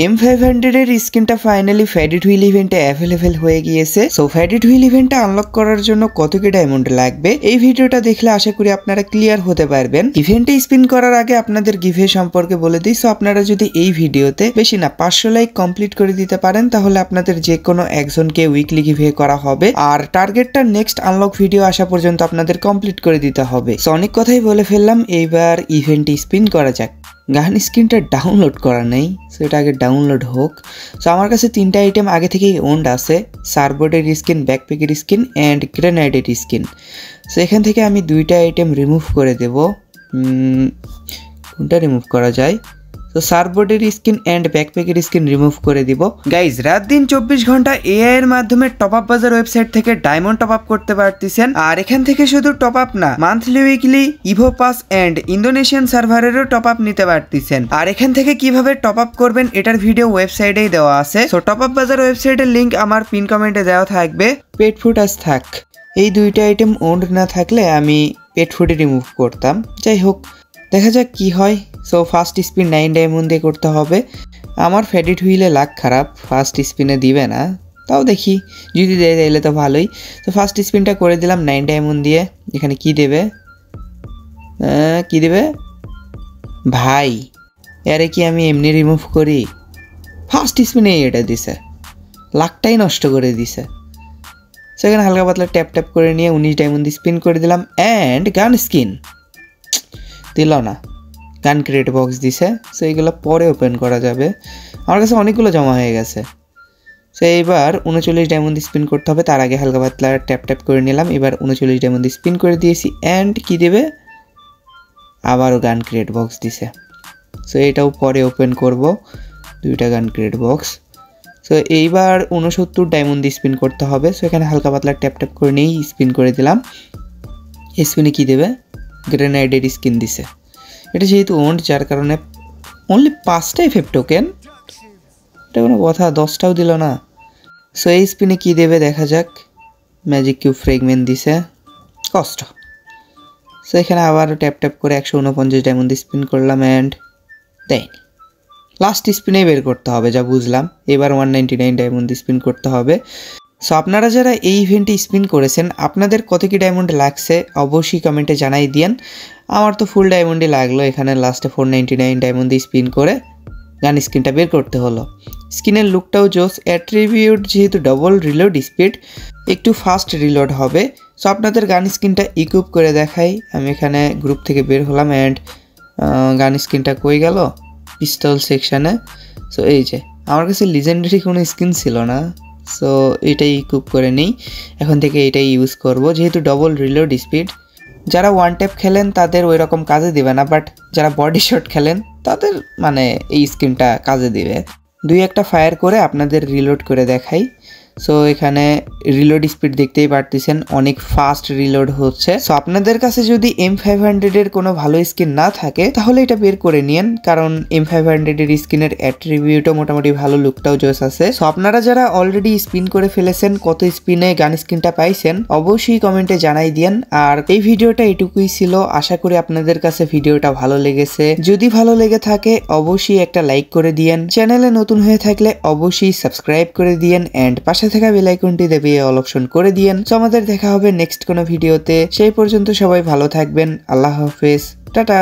M500 এর স্কিনটা finally faded wheel ইভেন্টে অ্যাভেলেবল হয়ে গিয়েছে। সো ফ্যাডেড হুইল ইভেন্টটা আনলক করার জন্য কত কি ডায়মন্ড লাগবে এই ভিডিওটা দেখলে আশা করি আপনারা ক্লিয়ার হতে পারবেন। ইভেন্টে স্পিন করার আগে আপনাদের গিভে সম্পর্কে বলে দিই। সো আপনারা যদি এই ভিডিওতে বেশি না 500 লাইক কমপ্লিট করে দিতে পারেন তাহলে আপনাদের যে কোনো একজনকে উইকলি গিভে করা হবে, আর টার্গেটটা নেক্সট আনলক ভিডিও আসা পর্যন্ত আপনাদের কমপ্লিট করে দিতে হবে। সো অনেক কথাই বলে ফেললাম, এইবার ইভেন্টে স্পিন করা যাক। গান স্কিনটা ডাউনলোড করা নেই, সো এটা আগে ডাউনলোড হোক। সো আমার কাছে 3টা আইটেম আগে থেকেই ওন্ড আছে, সার্বোর্ডের স্কিন, ব্যাকপ্যাকের স্কিন অ্যান্ড গ্রেনেডের স্কিন। সো এখান থেকে আমি 2টা আইটেম রিমুভ করে দেব। কোনটা রিমুভ করা যায়? তো সার্বোর্ডের স্কিন অ্যান্ড ব্যাকপ্যাকের স্কিন রিমুভ করে দিব। গাইজ, রাত দিন 24 ঘন্টা এআই এর মাধ্যমে টপ আপ বাজার ওয়েবসাইট থেকে ডায়মন্ড টপ আপ করতে পারতেছেন। আর এখান থেকে শুধু টপ আপ না, monthly weekly evo pass and Indonesian সার্ভারেরও টপ আপ নিতে পারতেছেন। আর এখান থেকে কিভাবে টপ আপ করবেন এটার ভিডিও ওয়েবসাইটেই দেওয়া আছে। সো টপ আপ বাজার ওয়েবসাইটের লিঙ্ক আমার পিন কমেন্টে দেওয়া থাকবে। পেট ফুড আজ থাক, এই 2টা আইটেম ওন্ড না থাকলে আমি পেট ফুডে রিমুভ করতাম। যাই হোক, দেখা যাক কি হয়। সো ফার্স্ট স্পিন 9 ডায়মন্ড দিয়ে করতে হবে। আমার ফ্যাডেড হুইলে লাক খারাপ, ফার্স্ট স্পিনে দিবে না, তাও দেখি যদি দেয় তাইলে তো ভালোই। তো ফার্স্ট স্পিনটা করে দিলাম 9 ডায়মন্ড দিয়ে। এখানে কি দেবে? কি দেবে ভাই? আরে কি আমি এমনি রিমুভ করি? ফার্স্ট স্পিনে এটা দিছে, লাকটাই নষ্ট করে দিছে। সেখানে হালকা পাতলা ট্যাপ ট্যাপ করে নিয়ে 19 ডায়মন্ড দিয়ে স্পিন করে দিলাম অ্যান্ড গান স্কিন দিল না, গান ক্রিয়েট বক্স দিছে। সো এইগুলো পরে ওপেন করা যাবে, আমার কাছে অনেকগুলো জমা হয়ে গেছে। সো এইবার 39 ডায়মন্ড স্পিন করতে হবে, তার আগে হালকা পাতলা ট্যাপ ট্যাপ করে নিলাম। এবার 39 ডায়মন্ড স্পিন করে দিয়েছি অ্যান্ড কি দেবে? আবারও গান ক্রিয়েট বক্স দিছে। সো এটাও পরে ওপেন করব, 2টা গান ক্রিয়েট বক্স। সো এইবার 69 ডায়মন্ড স্পিন করতে হবে। সো এখানে হালকা পাতলা ট্যাপ ট্যাপ করে নিয়েই স্পিন করে দিলাম। স্পিনে কি দেবে? গ্রেনেডের স্কিন দিছে। এটা যেহেতু ওন্ড, যার কারণে অনলি 5টা এফএফ টোকেন, এটা কোনো কথা, 10টাও দিল না। সো এই স্পিনে কী দেবে দেখা যাক। ম্যাজিক কিউব ফ্রেগমেন্ট দিছে, কষ্ট। সো এখানে আবার ট্যাপ ট্যাপ করে 149 ডায়মন্ড স্পিন করলাম অ্যান্ড দেয়নি। লাস্ট স্পিনেই বের করতে হবে যা বুঝলাম। এবার 199 ডায়মন্ড স্পিন করতে হবে। সো আপনারা যারা এই ইভেন্টে স্পিন করেছেন আপনাদের কত কি ডায়মন্ড লাগছে অবশ্যই কমেন্টে জানাই দিয়েন। আমার তো ফুল ডায়মন্ডই লাগলো, এখানে লাস্টে 499 ডায়মন্ড দিয়ে স্পিন করে গান স্কিনটা বের করতে হলো। স্কিনের লুকটাও জোস, অ্যাট্রিবিউট যেহেতু ডবল রিলোড স্পিড, একটু ফাস্ট রিলোড হবে। সো আপনাদের গান স্কিনটা ইকুইপ করে দেখাই। আমি এখানে গ্রুপ থেকে বের হলাম অ্যান্ড গান স্কিনটা কই গেল? পিস্তল সেকশানে। সো এই যে আমার কাছে লিজেন্ডারি কোনো স্কিন ছিল না, সো এটাই ইকুইপ করে নিই। এখন থেকে এটাই ইউজ করব, যেহেতু ডবল রিলোড স্পিড। যারা ওয়ান ট্যাপ খেলেন তাদের ওই রকম কাজে দিবে না, বাট যারা বডি শট খেলেন তাদের মানে এই স্কিনটা কাজে দিবে। 2-1টা ফায়ার করে আপনাদের রিলোড করে দেখাই। সো এখানে রিলোড স্পিড দেখতেই পারতেছেন, অনেক ফাস্ট রিলোড হচ্ছে। সো আপনাদের কাছে যদি M500 এর কোনো ভালো স্কিন না থাকে তাহলে এটা বের করে নিন, কারণ M500 এর স্কিনের অ্যাট্রিবিউটও মোটামুটি ভালো, লুকটাও জোস আছে। সো আপনারা যারা অলরেডি স্পিন করে ফেলেছেন, কত স্পিনে গান স্কিনটা পাইছেন অবশ্যই কমেন্টে জানাই দিয়েন। আর এই ভিডিওটা এটুকুই ছিল, আশা করি আপনাদের কাছে ভিডিওটা ভালো লেগেছে। যদি ভালো লেগে থাকে অবশ্যই একটা লাইক করে দিয়েন, চ্যানেলে নতুন হয়ে থাকলে অবশ্যই সাবস্ক্রাইব করে দিয়েন অ্যান্ড পাশে থাকা বেল আইকনটি দেবে অল অপশন করে দিয়েন। সো আমাদের দেখা হবে নেক্সট কোনো ভিডিওতে, সেই পর্যন্ত সবাই ভালো থাকবেন। আল্লাহ হাফেজ, টাটা।